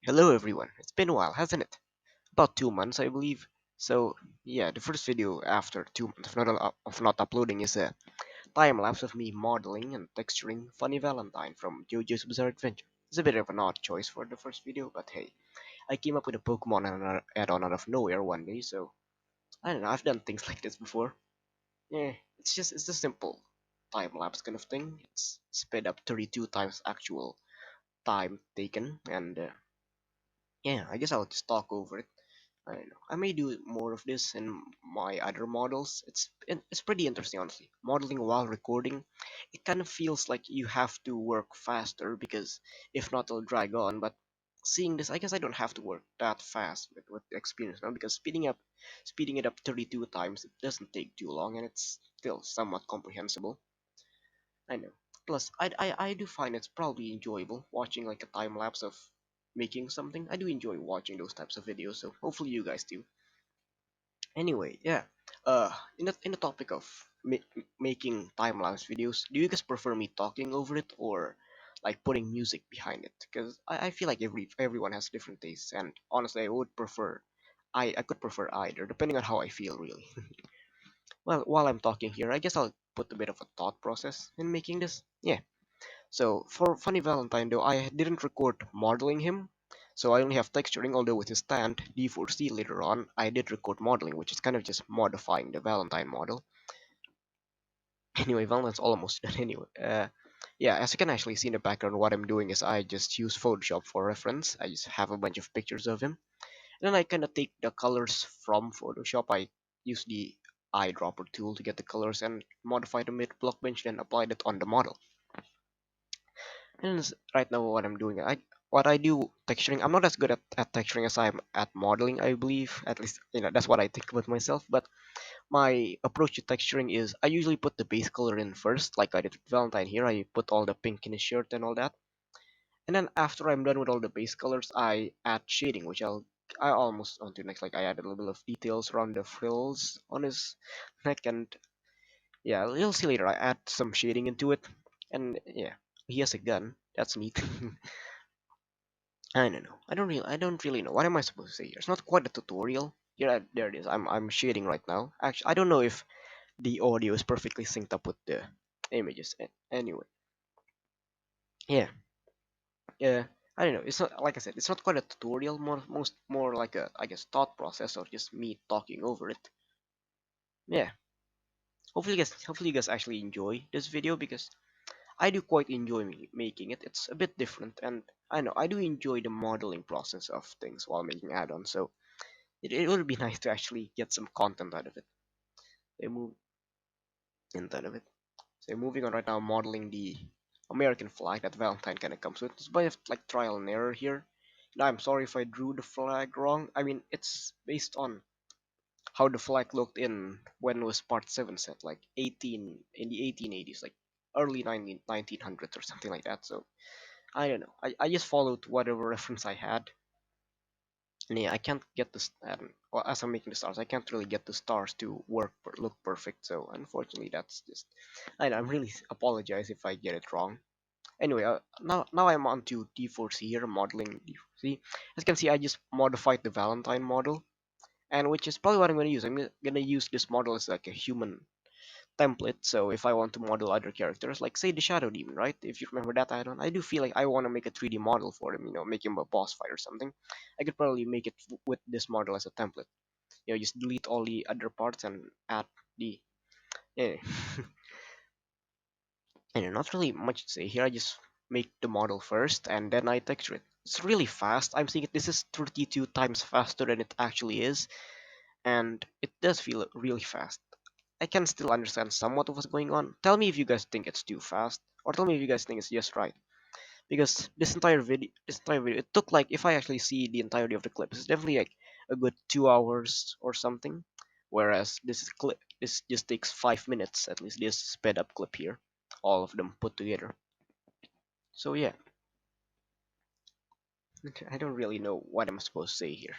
Hello everyone, it's been a while, hasn't it? About 2 months, I believe. So, yeah, the first video after 2 months of not uploading is a time lapse of me modeling and texturing Funny Valentine from JoJo's Bizarre Adventure. It's a bit of an odd choice for the first video, but hey, I came up with a Pokemon add-on out of nowhere one day, so I don't know, I've done things like this before. Yeah, it's a simple time lapse kind of thing. It's sped up 32 times actual time taken, and yeah, I guess I'll just talk over it. I don't know. I may do more of this in my other models. It's pretty interesting, honestly. Modeling while recording, it kind of feels like you have to work faster because if not, it'll drag on. But seeing this, I guess I don't have to work that fast with the experience now because speeding it up 32 times, it doesn't take too long and it's still somewhat comprehensible. I know. Plus, I do find it's probably enjoyable watching like a time lapse of making something. I do enjoy watching those types of videos, so hopefully you guys do. Anyway, yeah. In the topic of making time lapse videos, do you guys prefer me talking over it or like putting music behind it? Because I feel like everyone has different tastes, and honestly, I would prefer I could prefer either, depending on how I feel, really. Well, while I'm talking here, I guess I'll put a bit of a thought process in making this. Yeah. So for Funny Valentine though, I didn't record modeling him, so I only have texturing, although with his stand, D4C later on, I did record modeling, which is kind of just modifying the Valentine model. Anyway, Valentine's almost done anyway. Yeah, as you can actually see in the background, what I'm doing is I just use Photoshop for reference. I just have a bunch of pictures of him. And then I kind of take the colors from Photoshop. I use the eyedropper tool to get the colors and modify them with Blockbench, then apply that on the model. And right now what I'm doing, I do texturing. I'm not as good at texturing as I'm at modeling, I believe. At least that's what I think about myself. But my approach to texturing is I usually put the base color in first, like I did with Valentine here. I put all the pink in his shirt and all that. And then after I'm done with all the base colors, I add shading, which I almost on to next. Like I add a little bit of details around the frills on his neck, and yeah, you'll see later. I add some shading into it, and yeah, he has a gun. That's neat. I don't know. I don't really know. What am I supposed to say here? It's not quite a tutorial. Here, there it is. I'm shading right now. Actually, I don't know if the audio is perfectly synced up with the images. Anyway, yeah, yeah. I don't know. It's not like I said. It's not quite a tutorial. More like a I guess thought process of just me talking over it. Yeah. Hopefully you guys actually enjoy this video because I do quite enjoy making it. It's a bit different, and I know I do enjoy the modeling process of things while making add-ons. So it would be nice to actually get some content out of it. They move out of it. So moving on right now, modeling the American flag that Valentine kind of comes with. It's a bit of like trial and error here. Now I'm sorry if I drew the flag wrong. I mean it's based on how the flag looked in when was Part 7 set, like 18 in the 1880s, like early 1900s or something like that. So I don't know. I just followed whatever reference I had. And yeah, I can't get this. Well, as I'm making the stars, I can't really get the stars to look perfect. So unfortunately, that's just. I'm really apologize if I get it wrong. Anyway, now I'm on to D4C here, modeling D4C. As you can see, I just modified the Valentine model, and which is probably what I'm going to use. I'm going to use this model as like a human template. So if I want to model other characters, like say the Shadow Demon, right? If you remember that add-on, I do feel like I want to make a 3D model for him, make him a boss fight or something. I could probably make it with this model as a template. Just delete all the other parts and add the. Yeah. And not really much to say here. I just make the model first and then I texture it. It's really fast. I'm seeing it. This is 32 times faster than it actually is, and it does feel really fast. I can still understand somewhat of what's going on. Tell me if you guys think it's too fast, or tell me if you guys think it's just right. Because this entire video, it took like if I actually see the entirety of the clip, it's definitely like a good 2 hours or something. Whereas this just takes 5 minutes at least. This sped up clip here, all of them put together. So yeah, I don't really know what I'm supposed to say here.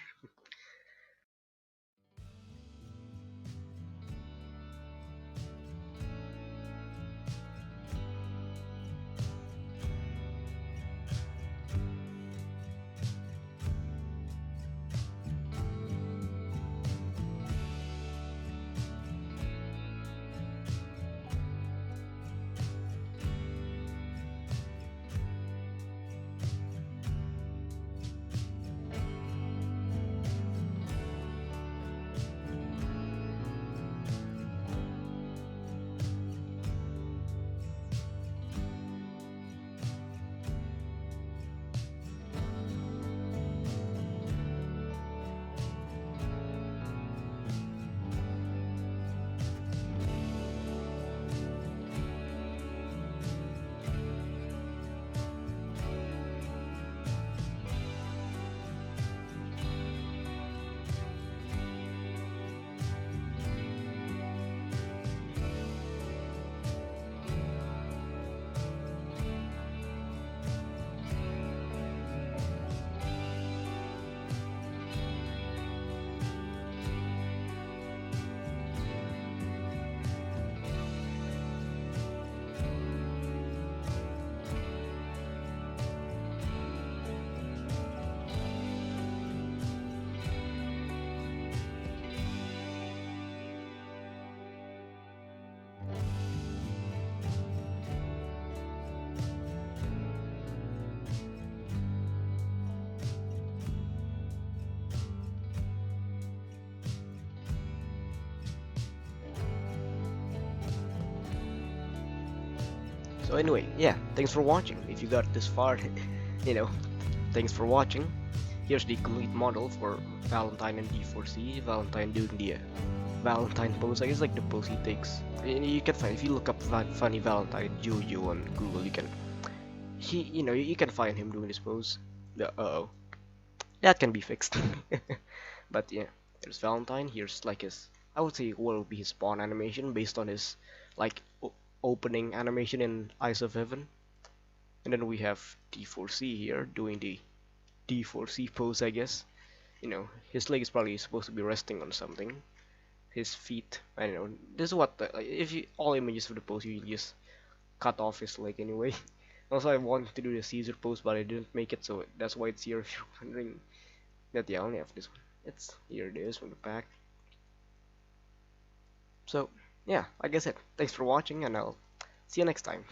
So anyway, yeah, thanks for watching. If you got this far, you know, thanks for watching. Here's the complete model for Valentine and D4C. Valentine doing the Valentine pose. I guess like the pose he takes. You can find if you look up funny Valentine Jojo on Google, you can you can find him doing this pose. The oh, that can be fixed. But yeah, there's Valentine. Here's like his, I would say, what will be his spawn animation based on his like opening animation in Eyes of Heaven. And then we have D4C here doing the D4C pose, I guess. His leg is probably supposed to be resting on something. His feet, I don't know. This is what like, if you all images of the pose, you just cut off his leg anyway. Also, I wanted to do the Caesar pose, but I didn't make it, so that's why it's here. If you're wondering, that yeah, I only have this one. It's here. It is from the back. So yeah, like I said, thanks for watching, and I'll see you next time.